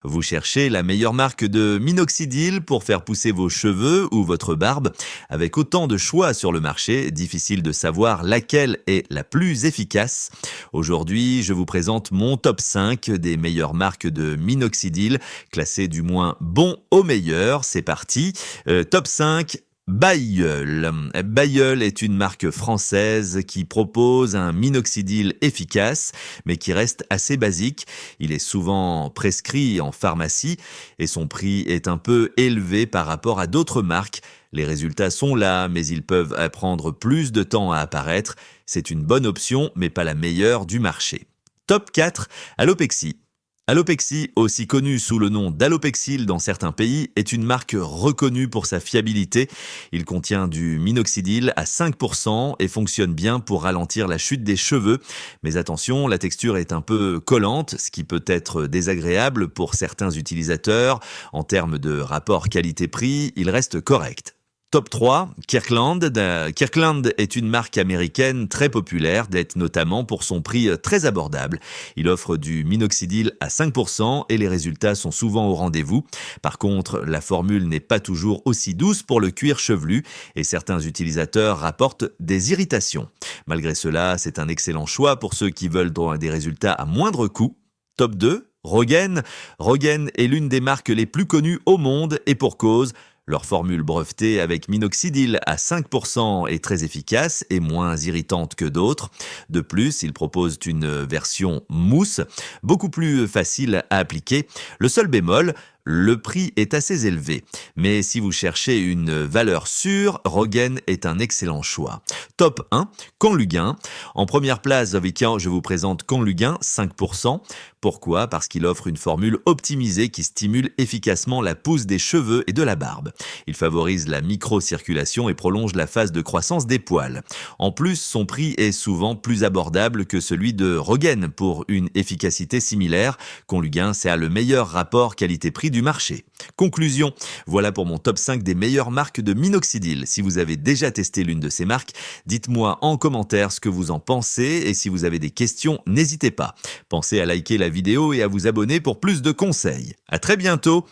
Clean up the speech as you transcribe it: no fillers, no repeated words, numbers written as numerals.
Vous cherchez la meilleure marque de minoxidil pour faire pousser vos cheveux ou votre barbe. Avec autant de choix sur le marché, difficile de savoir laquelle est la plus efficace. Aujourd'hui, je vous présente mon top 5 des meilleures marques de minoxidil, classées du moins bon au meilleur. C'est parti. Top 5. Bailleul. Bailleul est une marque française qui propose un minoxidil efficace, mais qui reste assez basique. Il est souvent prescrit en pharmacie et son prix est un peu élevé par rapport à d'autres marques. Les résultats sont là, mais ils peuvent prendre plus de temps à apparaître. C'est une bonne option, mais pas la meilleure du marché. Top 4. Alopexy. Alopexy, aussi connue sous le nom d'Alopexil dans certains pays, est une marque reconnue pour sa fiabilité. Il contient du minoxidil à 5% et fonctionne bien pour ralentir la chute des cheveux. Mais attention, la texture est un peu collante, ce qui peut être désagréable pour certains utilisateurs. En termes de rapport qualité-prix, il reste correct. Top 3, Kirkland. Kirkland est une marque américaine très populaire, dite notamment pour son prix très abordable. Il offre du minoxidil à 5% et les résultats sont souvent au rendez-vous. Par contre, la formule n'est pas toujours aussi douce pour le cuir chevelu et certains utilisateurs rapportent des irritations. Malgré cela, c'est un excellent choix pour ceux qui veulent des résultats à moindre coût. Top 2, Rogaine. Rogaine est l'une des marques les plus connues au monde et pour cause. Leur formule brevetée avec minoxidil à 5% est très efficace et moins irritante que d'autres. De plus, ils proposent une version mousse, beaucoup plus facile à appliquer. Le seul bémol, le prix est assez élevé. Mais si vous cherchez une valeur sûre, Rogaine est un excellent choix. Top 1, Conlugain. En première place, je vous présente Conlugain, 5%. Pourquoi ? Parce qu'il offre une formule optimisée qui stimule efficacement la pousse des cheveux et de la barbe. Il favorise la microcirculation et prolonge la phase de croissance des poils. En plus, son prix est souvent plus abordable que celui de Rogaine pour une efficacité similaire. Conlugain, c'est le meilleur rapport qualité-prix du marché. Conclusion, voilà pour mon top 5 des meilleures marques de minoxidil. Si vous avez déjà testé l'une de ces marques, dites-moi en commentaire ce que vous en pensez et si vous avez des questions, n'hésitez pas. Pensez à liker la vidéo et à vous abonner pour plus de conseils. À très bientôt!